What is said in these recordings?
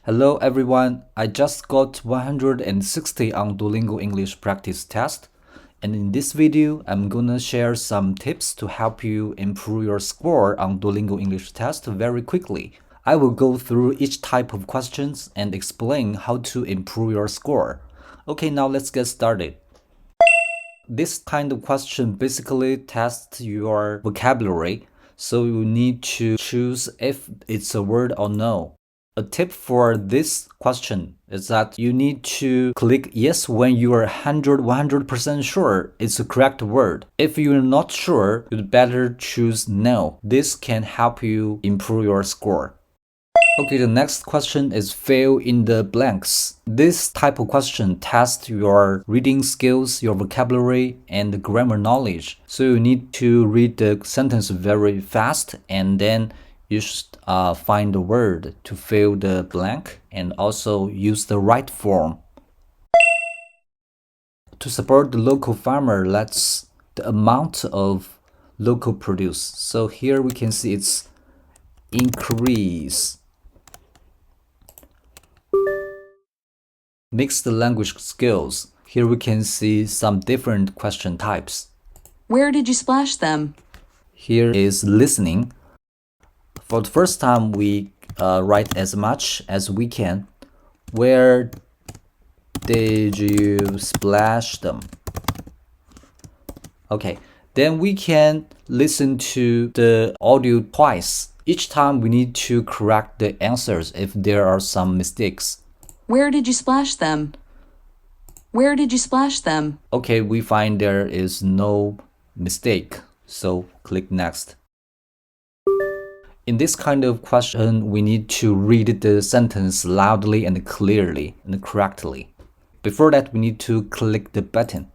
Hello everyone, I just got 160 on Duolingo English Practice Test, and in this video, I'm gonna share some tips to help you improve your score on Duolingo English Test very quickly. I will go through each type of questions and explain how to improve your score. Okay, now let's get started. This kind of question basically tests your vocabulary, so you need to choose if it's a word or no. A tip for this question is that you need to click yes when you are 100% sure it's the correct word. If you're not sure, you'd better choose no. This can help you improve your score. Okay, the next question is fill in the blanks. This type of question tests your reading skills, your vocabulary, and grammar knowledge. So you need to read the sentence very fast, and then you should find the word to fill the blank and also use the right form. To support the local farmer, that's the amount of local produce. So here we can see it's increase. Mixed language skills. Here we can see some different question types. Where did you splash them? Here is listening. For the first time, we write as much as we can. Where did you splash them? Okay, then we can listen to the audio twice. Each time we need to correct the answers if there are some mistakes. Where did you splash them? Where did you splash them? Okay, we find there is no mistake, so click next. In this kind of question, we need to read the sentence loudly and clearly and correctly. Before that, we need to click the button.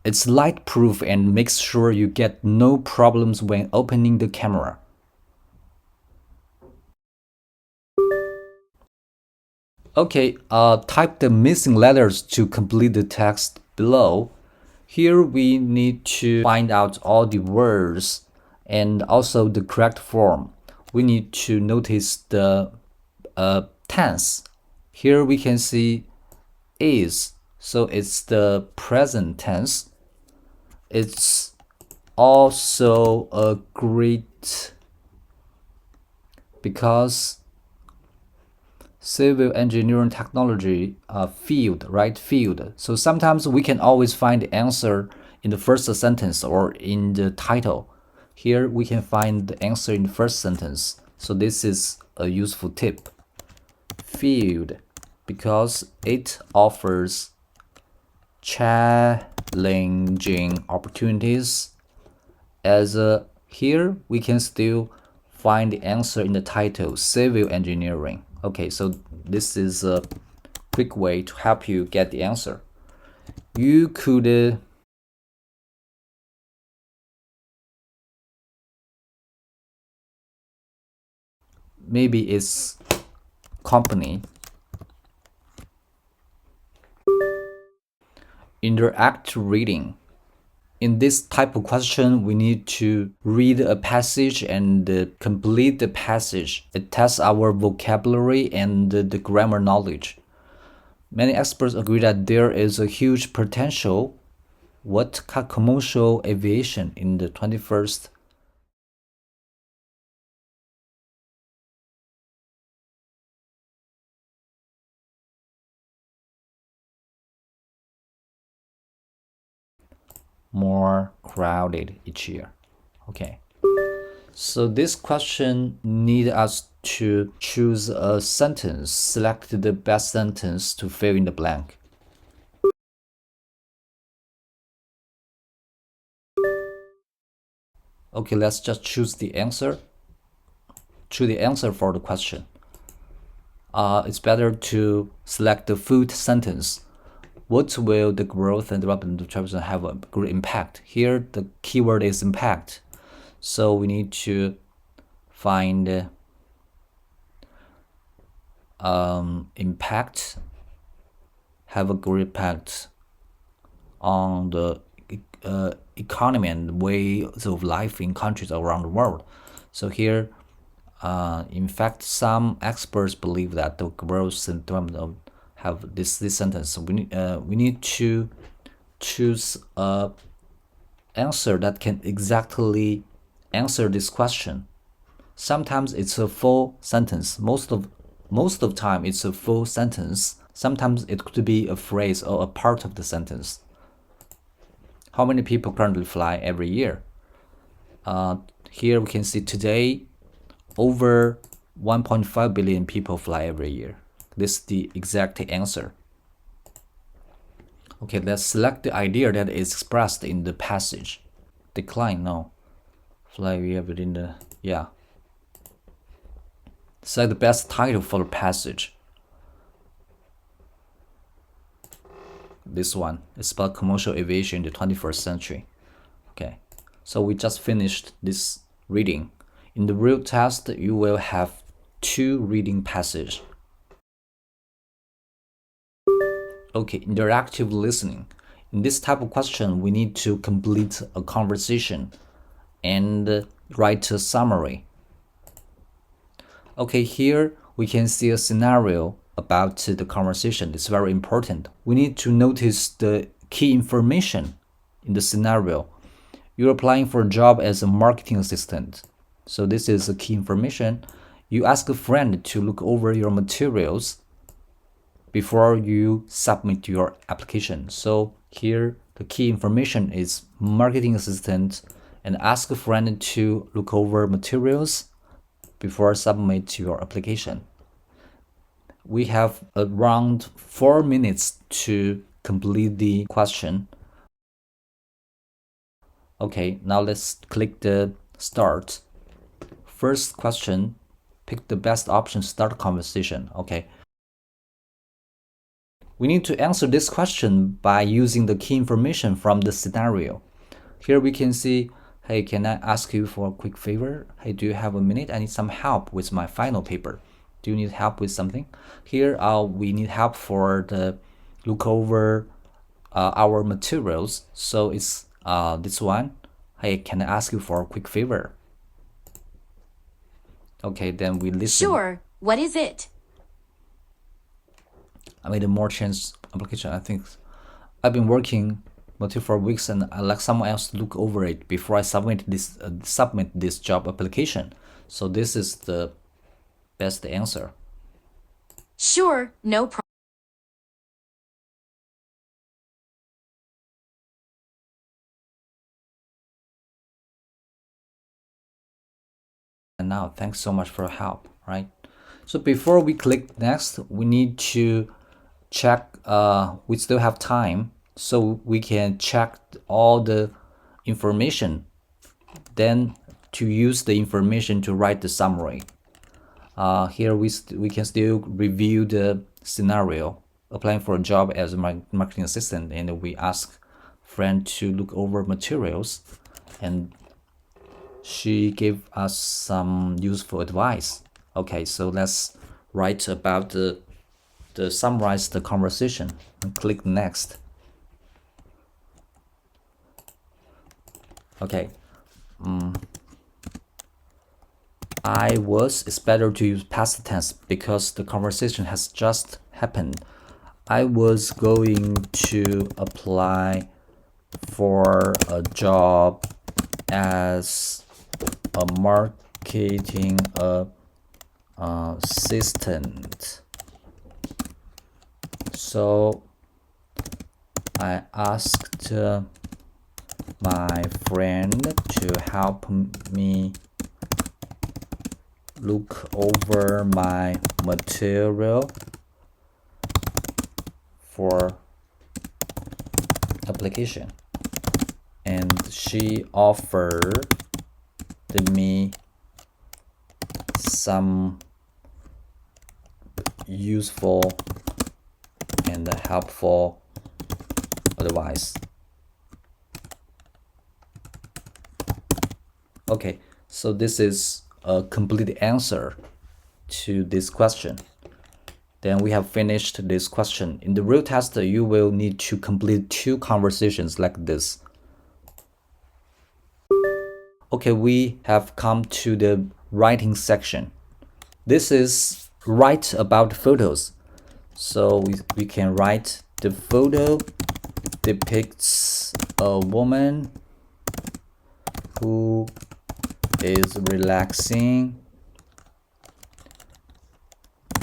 It's light proof and makes sure you get no problems when opening the camera. Okay, type the missing letters to complete the text below. Here we need to find out all the words and also the correct form. We need to notice the tense. Here we can see is, so it's the present tense. It's also a great because civil engineering technology field, right field. So sometimes we can always find the answer in the first sentence or in the title. Here we can find the answer in the first sentence. So this is a useful tip. Field, because it offers challenging opportunities. As here we can still find the answer in the title, civil engineering. Okay, so this is a quick way to help you get the answer. You could maybe it's company. Interact reading. In this type of question, we need to read a passage and complete the passage. It tests our vocabulary and the grammar knowledge. Many experts agree that there is a huge potential commercial aviation in the 21st. More crowded each year. Okay. So this question needs us to choose a sentence, select the best sentence to fill in the blank. Okay, let's just choose the answer. Choose the answer for the question. It's better to select the food sentence. What will the growth and development of tourism have a great impact? Here, the keyword is impact. So we need to find impact, have a great impact on the economy and ways of life in countries around the world. So here, In fact, some experts believe that the growth syndrome of have this sentence. We need to choose a answer that can exactly answer this question. Sometimes it's a full sentence. Most of time it's a full sentence. Sometimes it could be a phrase or a part of the sentence. How many people currently fly every year? Here we can see today over 1.5 billion people fly every year. This is the exact answer. Okay, let's select the idea that is expressed in the passage. Decline, no. Fly within the, yeah. Select the best title for the passage. This one is about commercial aviation in the 21st century. Okay, so we just finished this reading. In the real test, you will have 2 reading passages. Okay, interactive listening. In this type of question, we need to complete a conversation and write a summary. Okay, here we can see a scenario about the conversation. It's very important. We need to notice the key information in the scenario. You're applying for a job as a marketing assistant. So this is the key information. You ask a friend to look over your materials before you submit your application. So here the key information is marketing assistant, and ask a friend to look over materials before submit your application. We have around 4 minutes to complete the question. Okay, now let's click the start. First question, pick the best option, start conversation. Okay. We need to answer this question by using the key information from the scenario. Here we can see, hey, can I ask you for a quick favor? Hey, do you have a minute? I need some help with my final paper. Do you need help with something? Here, we need help for the look over our materials. So it's this one. Hey, can I ask you for a quick favor? Okay, then we listen. Sure. What is it? I made a more chance application. I think I've been working for weeks, and I like someone else to look over it before I submit this job application. So this is the best answer. Sure. No problem. And now, thanks so much for your help, right? So before we click next, we need to check, we still have time, so we can check all the information, then to use the information to write the summary. Here we can still review the scenario, applying for a job as a marketing assistant, and we ask friend to look over materials, and she gave us some useful advice. Okay, so let's write about the summarize the conversation and click next. Okay. It's better to use past tense because the conversation has just happened. I was going to apply for a job as a marketing assistant. So I asked my friend to help me look over my material for application, and she offered me some useful and helpful advice. Okay, so this is a complete answer to this question. Then we have finished this question. In the real test, you will need to complete 2 conversations like this. Okay, we have come to the writing section. This is write about photos. So we can write the photo depicts a woman who is relaxing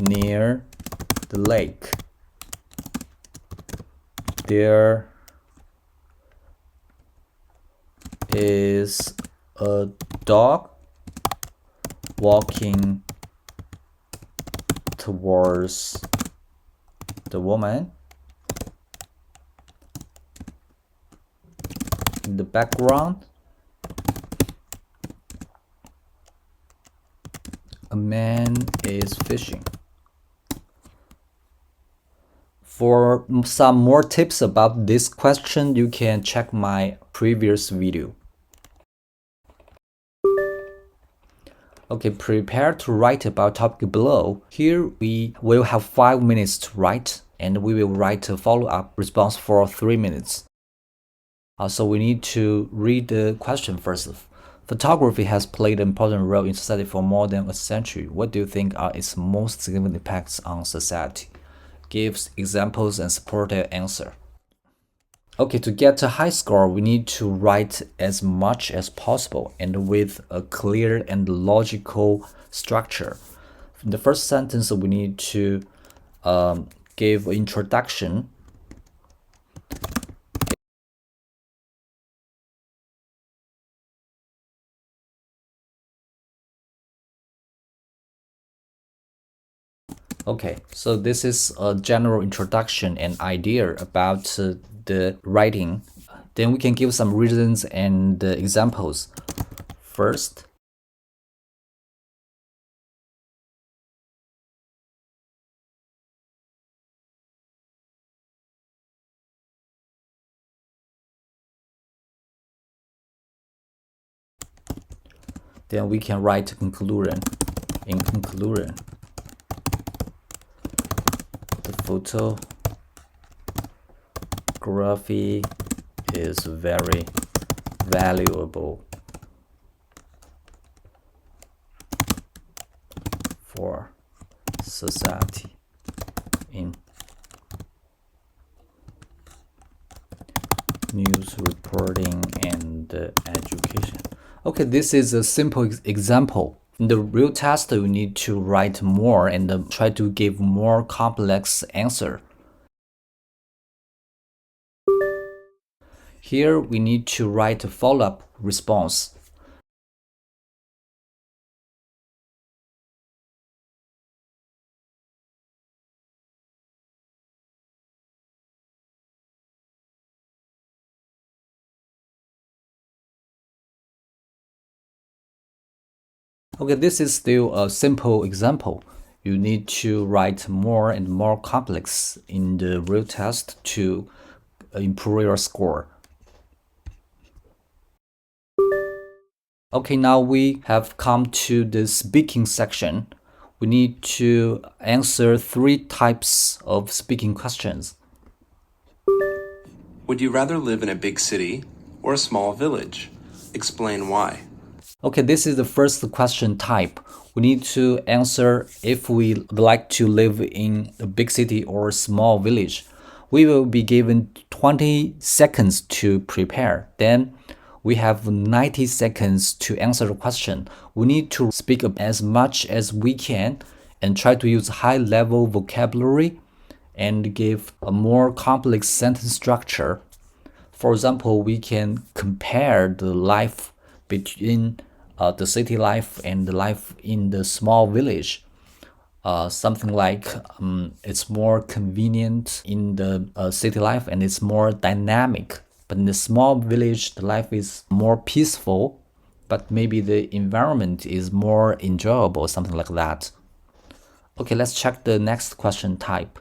near the lake. There is a dog walking towards the woman. In the background, a man is fishing. For some more tips about this question, you can check my previous video. Okay, prepare to write about topic below. Here we will have 5 minutes to write, and we will write a follow-up response for 3 minutes. So we need to read the question first. Photography has played an important role in society for more than a century. What do you think are its most significant impacts on society? Gives examples and support your answer. Okay, to get a high score, we need to write as much as possible and with a clear and logical structure. In the first sentence, we need to give an introduction. Okay, so this is a general introduction and idea about the writing. Then we can give some reasons and examples. First, then we can write conclusion. In conclusion, the photography is very valuable for society in news reporting and education. Okay, this is a simple example. In the real test, you need to write more and try to give more complex answer. Here, we need to write a follow-up response. Okay, this is still a simple example. You need to write more and more complex in the real test to improve your score. Okay, now we have come to the speaking section. We need to answer 3 types of speaking questions. Would you rather live in a big city or a small village? Explain why. Okay, this is the first question type. We need to answer if we like to live in a big city or a small village. We will be given 20 seconds to prepare. Then we have 90 seconds to answer the question. We need to speak as much as we can and try to use high-level vocabulary and give a more complex sentence structure. For example, we can compare the life between the city life and the life in the small village. Something like it's more convenient in the city life and it's more dynamic. But in the small village, the life is more peaceful, but maybe the environment is more enjoyable, something like that. Okay, let's check the next question type.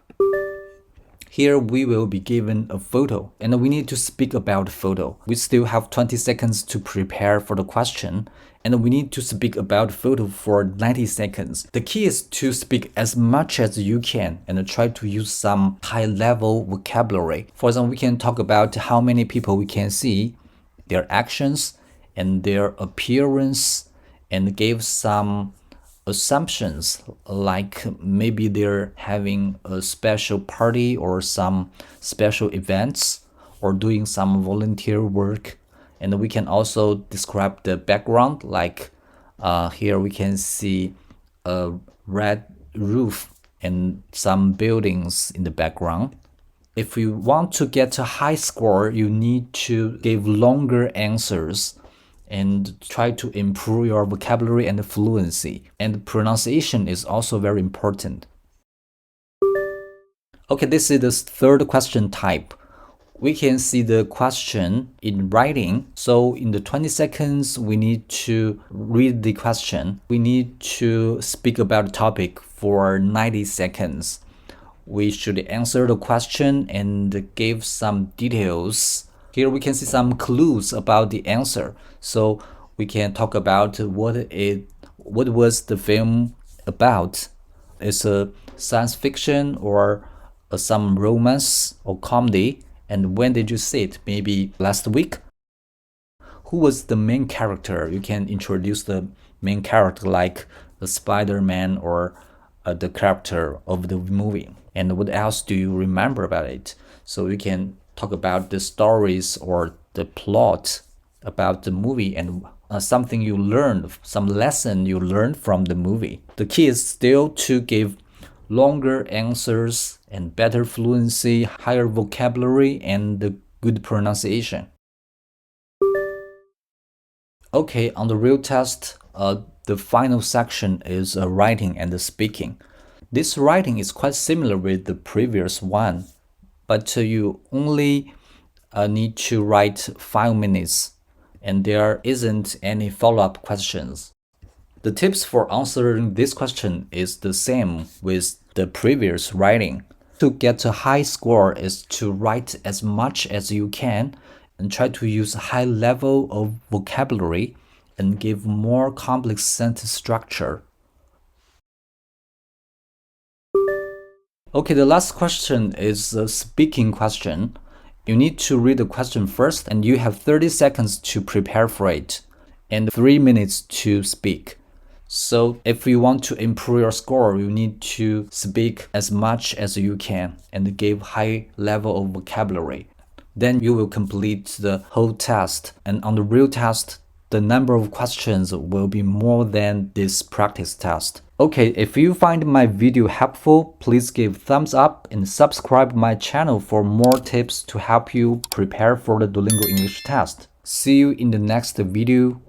Here we will be given a photo and we need to speak about the photo. We still have 20 seconds to prepare for the question and we need to speak about the photo for 90 seconds. The key is to speak as much as you can and try to use some high-level vocabulary. For example, we can talk about how many people we can see, their actions and their appearance and gave some assumptions, like maybe they're having a special party or some special events or doing some volunteer work. And we can also describe the background, like here we can see a red roof and some buildings in the background. If you want to get a high score, you need to give longer answers and try to improve your vocabulary and fluency. And pronunciation is also very important. Okay, this is the third question type. We can see the question in writing. So in the 20 seconds, we need to read the question. We need to speak about the topic for 90 seconds. We should answer the question and give some details. Here we can see some clues about the answer. So we can talk about what was the film about. It's a science fiction or some romance or comedy. And when did you see it? Maybe last week? Who was the main character? You can introduce the main character like the Spider-Man or the character of the movie. And what else do you remember about it? So you can talk about the stories or the plot about the movie and something you learned, some lesson you learned from the movie. The key is still to give longer answers and better fluency, higher vocabulary, and the good pronunciation. Okay, on the real test, the final section is writing and speaking. This writing is quite similar with the previous one, but you only need to write 5 minutes, and there isn't any follow-up questions. The tips for answering this question is the same with the previous writing. To get a high score is to write as much as you can and try to use a high level of vocabulary and give more complex sentence structure. Okay, the last question is a speaking question. You need to read the question first, and you have 30 seconds to prepare for it and 3 minutes to speak. So if you want to improve your score, you need to speak as much as you can and give high level of vocabulary. Then you will complete the whole test. And on the real test, the number of questions will be more than this practice test. Okay, if you find my video helpful, please give thumbs up and subscribe my channel for more tips to help you prepare for the Duolingo English test. See you in the next video.